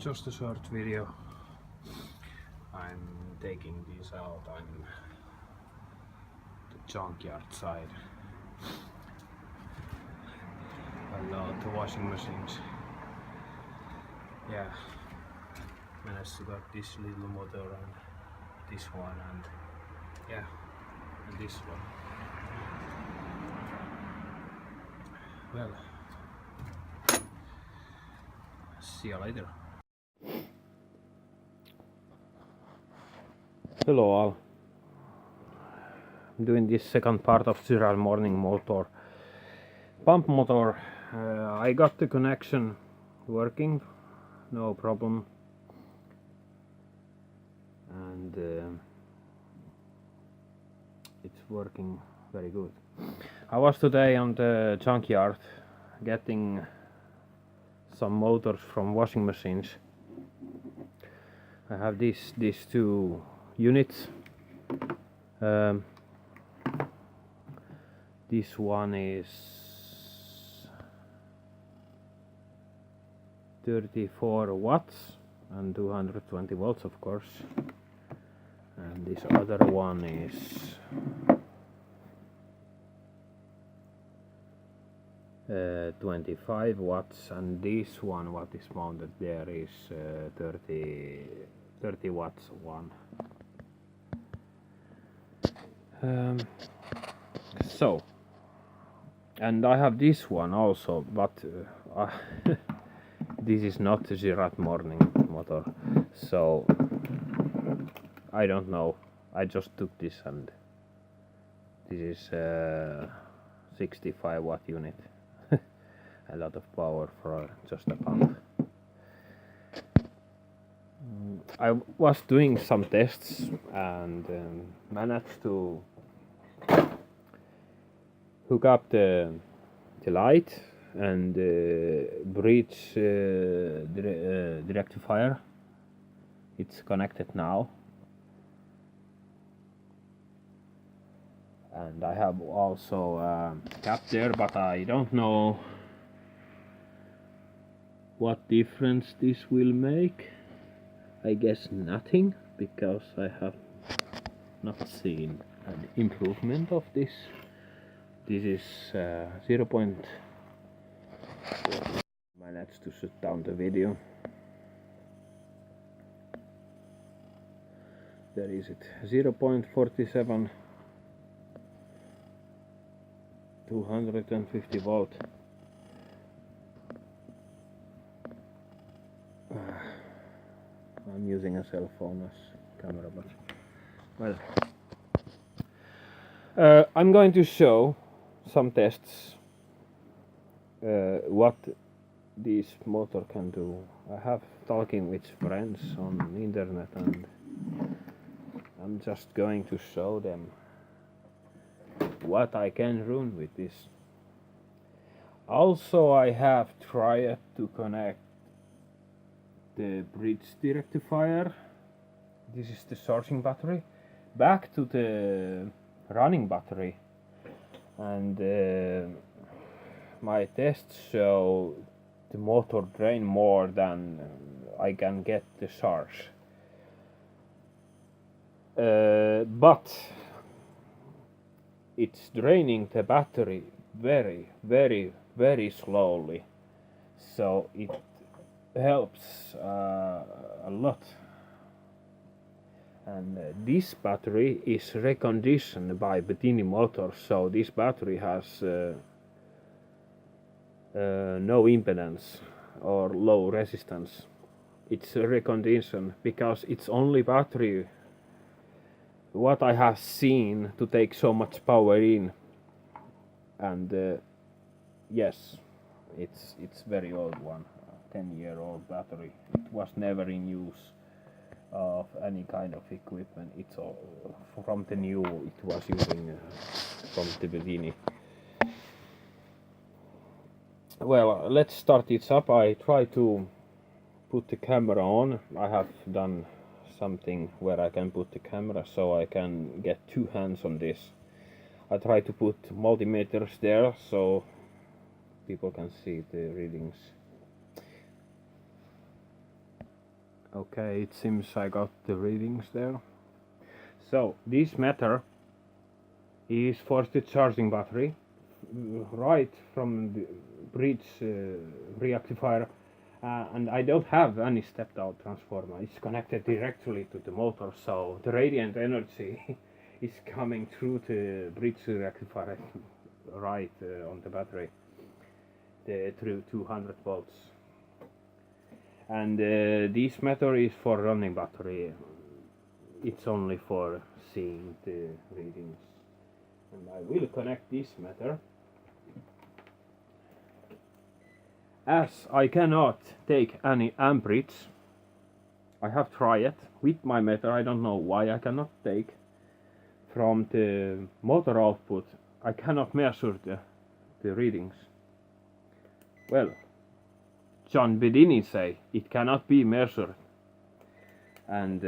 just a short video. I'm taking these out. I'm the junkyard side. I love the washing machines. Yeah, managed to get this little motor and this one and yeah, and this one. Well, see you later. Hello all. I'm doing this second part of Gerard Morin motor. Pump motor. I got the connection working, no problem. And it's working very good. I was today on the junkyard getting some motors from washing machines. I have these two units. This one is 34 watts and 220 volts, of course, and this other one is 25 watts, and this one what is mounted there is 30 watts one. So, and I have this one also, but this is not a Gerard Morin motor, so I don't know. I just took this, and this is 65 watt unit. A lot of power for just a pump. I was doing some tests and managed to hook up the light and bridge the rectifier. It's connected now, and I have also a cap there, but I don't know what difference this will make. I guess nothing, because I have not seen an improvement of this. This is 0. Managed to shut down the video. There is it, 0.47, 250 volt. I'm using a cell phone as camera, but well, I'm going to show some tests what this motor can do. I have talking with friends on the internet, and I'm just going to show them what I can run with this. Also, I have tried to connect the bridge rectifier, this is the charging battery, back to the running battery, and my tests show the motor drain more than I can get the charge. But it's draining the battery very slowly, so it helps a lot. And this battery is reconditioned by Bettini Motors, so this battery has no impedance or low resistance. It's a recondition because it's only battery what I have seen to take so much power in, and yes, it's very old one, 10-year-old battery. It was never in use of any kind of equipment. It's all from the new. It was using from the beginning. Well, let's start it up. I try to put the camera on. I have done something where I can put the camera so I can get two hands on this. I try to put multimeters there so people can see the readings. Okay, it seems I got the readings there. So this meter is for the charging battery, right from the bridge rectifier, and I don't have any stepped out transformer. It's connected directly to the motor, so the radiant energy is coming through the bridge rectifier right on the battery, through 200 volts. And this meter is for running battery. It's only for seeing the readings. And I will connect this meter. As I cannot take any amperage, I have tried it with my meter. I don't know why I cannot take from the motor output. I cannot measure the readings. Well, John Bedini say it cannot be measured, and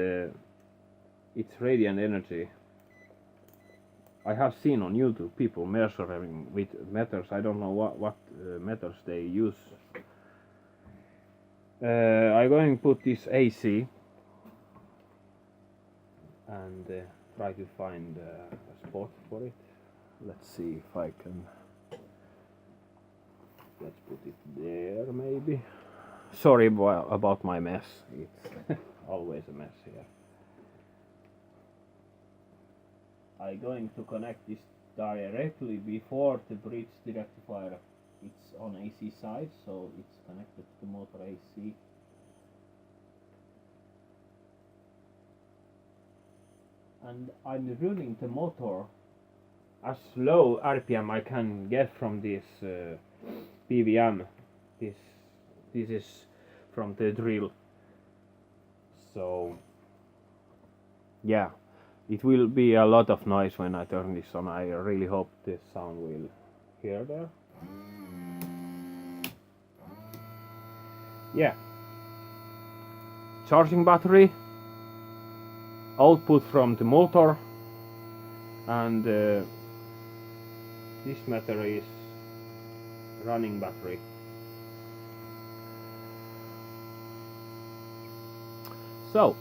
it's radiant energy. I have seen on YouTube people measuring with meters. I don't know what meters they use. I'm going to put this AC and try to find a spot for it. Let's see if I can. Let's put it there maybe. Sorry about my mess. It's always a mess here. I'm going to connect this directly before the bridge rectifier. It's on AC side, so it's connected to the motor AC. And I'm running the motor as low RPM I can get from this PWM. This is from the drill. So yeah, it will be a lot of noise when I turn this on. I really hope the sound will hear there. Yeah, charging battery, output from the motor, and this meter is running battery. So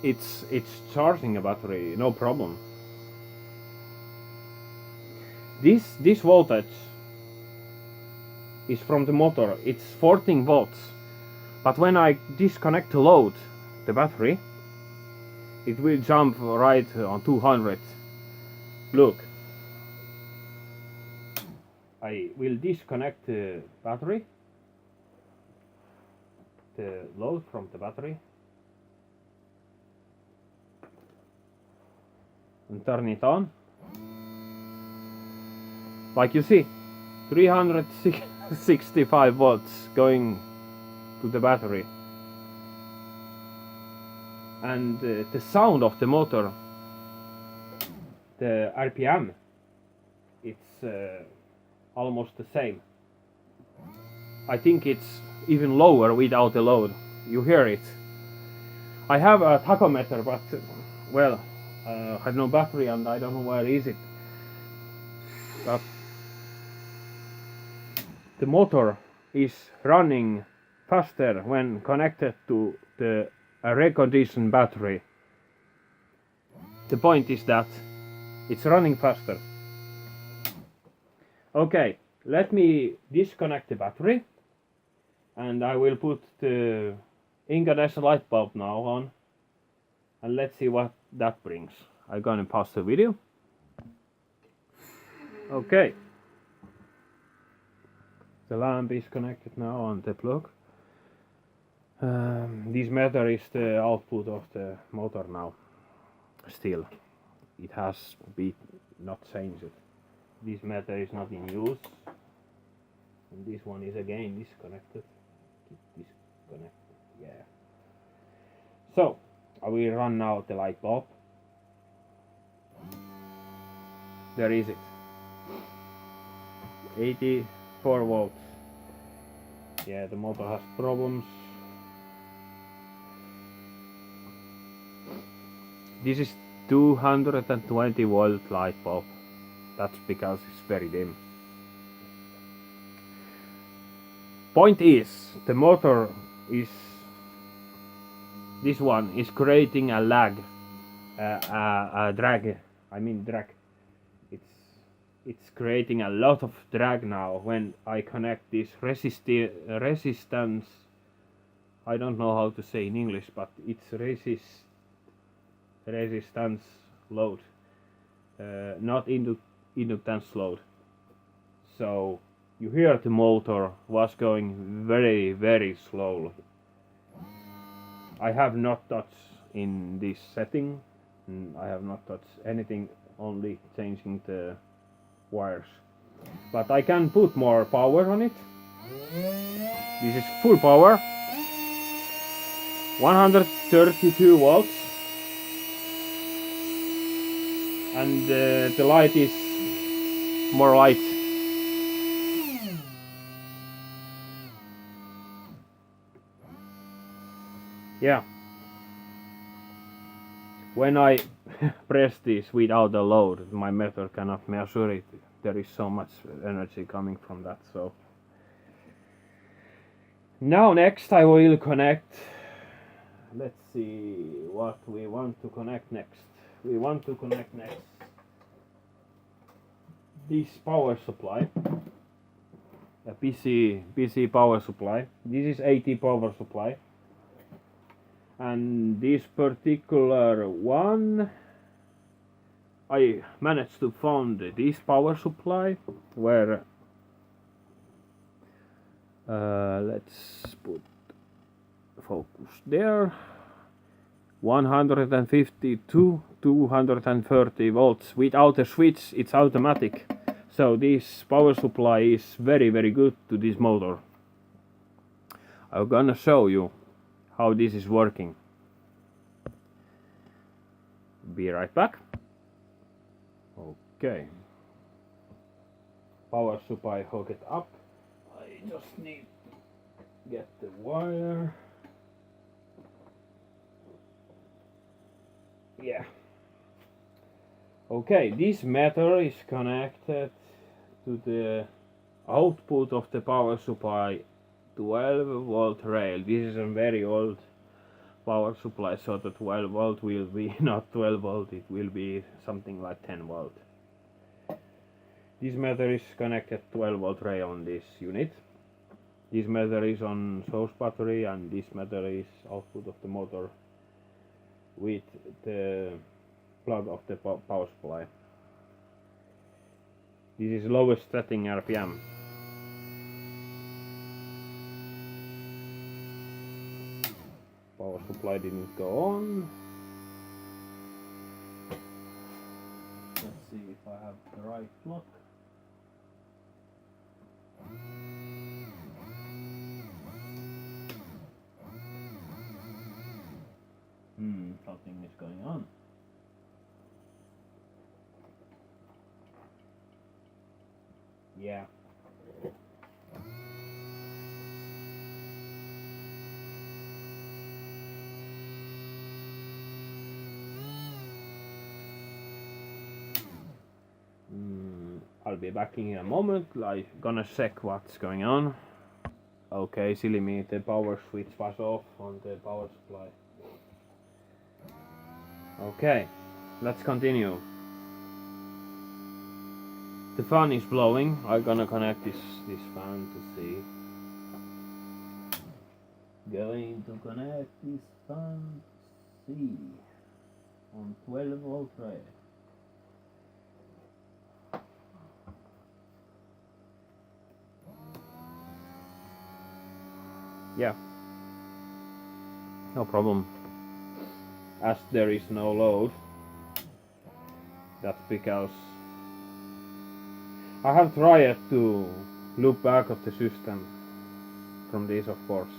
it's charging a battery, no problem. This voltage is from the motor. It's 14 volts, but when I disconnect the load, the battery, it will jump right on 200. Look, I will disconnect the battery, the load from the battery, and turn it on. Like you see, 365 volts going to the battery. And the sound of the motor, the RPM, it's almost the same. I think it's even lower without the load. You hear it. I have a tachometer, but well, I have no battery and I don't know where is it. But the motor is running faster when connected to the reconditioned battery. The point is that it's running faster. Okay, let me disconnect the battery and I will put the incandescent light bulb now on, and let's see what that brings. I'm gonna pause the video. Okay, the lamp is connected now on the plug. This meter is the output of the motor now. Still, it has been not changed. This meter is not in use, and this one is again disconnected. Keep disconnected, yeah. So I will run now the light bulb. There is it. 84 volts. Yeah, the motor has problems. This is 220 volt light bulb. That's because it's very dim. Point is, the motor is this one is creating a lag, a drag. I mean drag. It's creating a lot of drag now when I connect this resistance. I don't know how to say in English, but it's resistance load, not inductance load. So you hear the motor was going very, very slowly. I have not touched in this setting. I have not touched anything, only changing the wires. But I can put more power on it. This is full power. 132 volts. And the light is more light. Yeah. When I press this without the load, my meter cannot measure it. There is so much energy coming from that. So now next I will connect. Let's see what we want to connect next. We want to connect next this power supply, a PC power supply. This is 80 power supply, and this particular one I managed to find this power supply where let's put focus there. 150 to 230 volts. Without a switch, it's automatic. So this power supply is very, very good to this motor. I'm gonna show you how this is working. Be right back. Okay. Power supply hooked up. I just need to get the wire. Yeah. Okay, this meter is connected to the output of the power supply 12 volt rail. This is a very old power supply, so the 12 volt will be not 12 volt, it will be something like 10 volt. This meter is connected 12 volt rail on this unit. This meter is on source battery, and this meter is output of the motor with the plug of the power supply. This is lowest setting RPM. Power supply didn't go on. Let's see if I have the right plug. Something is going on. Yeah. I'll be back in a moment. I'm gonna check what's going on. Okay, silly me, the power switch was off on the power supply. Okay, let's continue. The fan is blowing. I'm gonna connect this fan to see. Going to connect this fan to see on 12 volt rail. Yeah, no problem. As there is no load, that's because I have tried to loop back of the system from this, of course,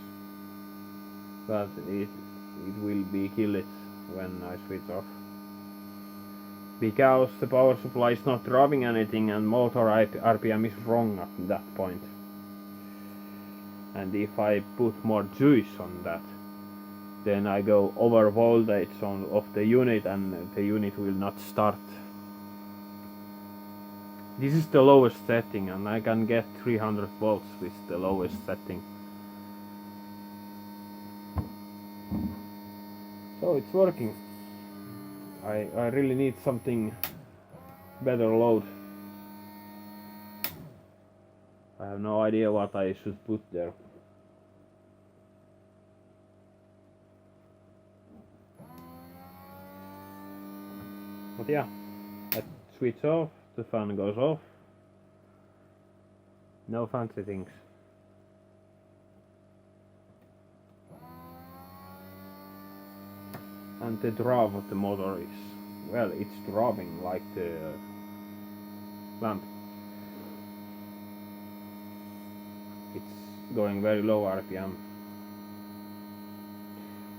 but it will be killed when I switch off, because the power supply is not driving anything and motor RPM is wrong at that point. And if I put more juice on that, then I go over voltage of the unit and the unit will not start. This is the lowest setting, and I can get 300 volts with the lowest setting. So it's working. I really need something better load. I have no idea what I should put there. But yeah, I switch off, the fan goes off. No fancy things. And the draw of the motor is, well, it's throbbing like the lamp. It's going very low RPM.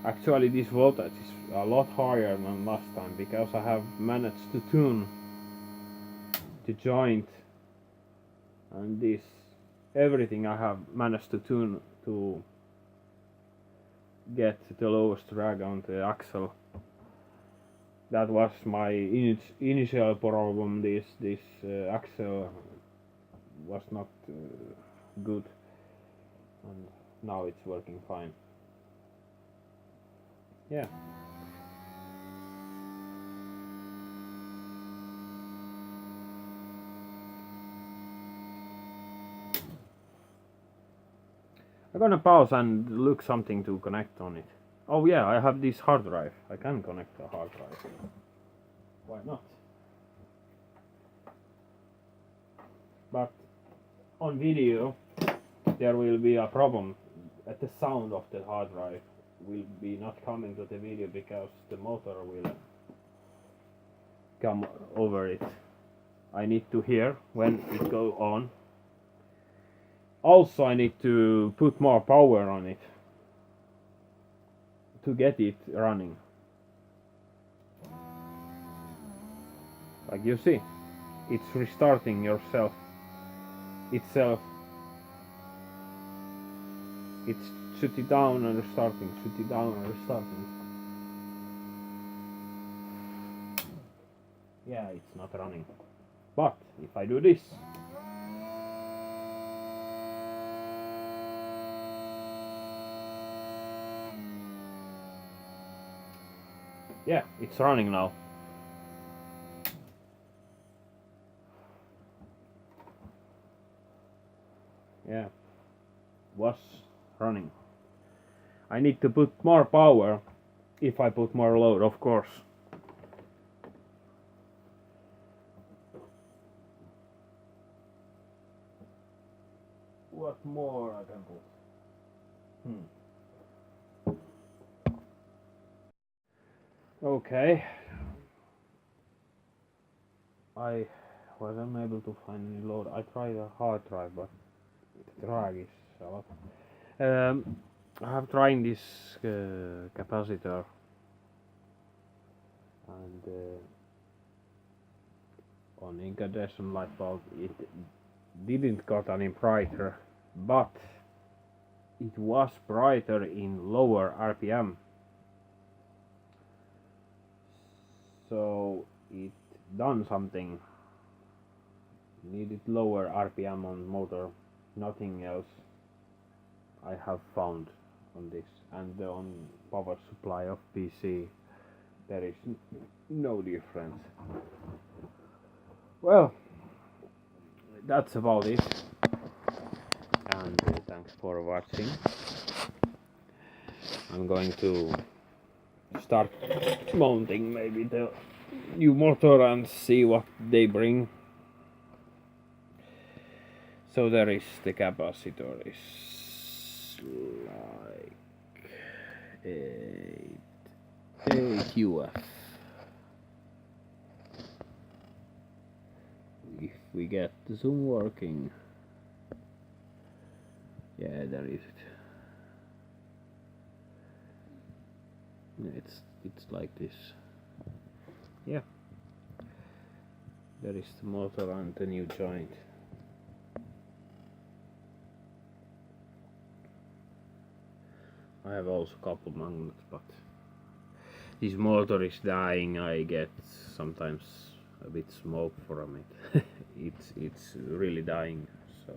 Actually, this voltage is a lot higher than last time because I have managed to tune the joint and this everything I have managed to tune to get the lowest drag on the axle. That was my initial problem. This axle was not good, and now it's working fine. Yeah. I'm gonna pause and look something to connect on it. Oh yeah, I have this hard drive. I can connect the hard drive. Why not? But on video there will be a problem. At the sound of the hard drive will be not coming to the video because the motor will come over it. I need to hear when it go on. Also I need to put more power on it to get it running. Like you see, it's restarting itself. It's shut it down and restarting, shut it down and restarting. Yeah, it's not running. But if I do this, yeah, it's running now. Yeah, was running. I need to put more power if I put more load, of course. What more I can put? Okay. I was unable to find any load. I tried a hard drive, but the drag is a lot. I have tried this capacitor, and on incandescent light bulb it didn't got any brighter, but it was brighter in lower RPM. So it done something. Needed lower RPM on motor, nothing else I have found on this. And on power supply of PC there is no difference. Well, that's about it, and thanks for watching. I'm going to start mounting maybe the new motor and see what they bring. So there is the capacitor is like 8 UF. If we get the zoom working, yeah, there is it. It's like this. Yeah, there is the motor and the new joint. I have also a couple magnets, but this motor is dying. I get sometimes a bit smoke from it. it's really dying, so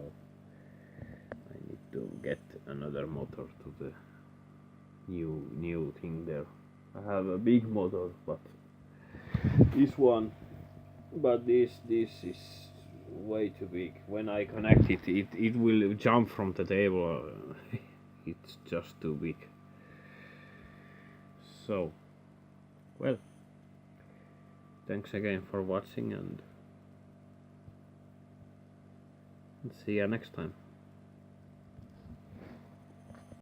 I need to get another motor to the new thing there. I have a big motor, but this one, but this is way too big. When I connect it, it will jump from the table. It's just too big. So, well, thanks again for watching and see you next time.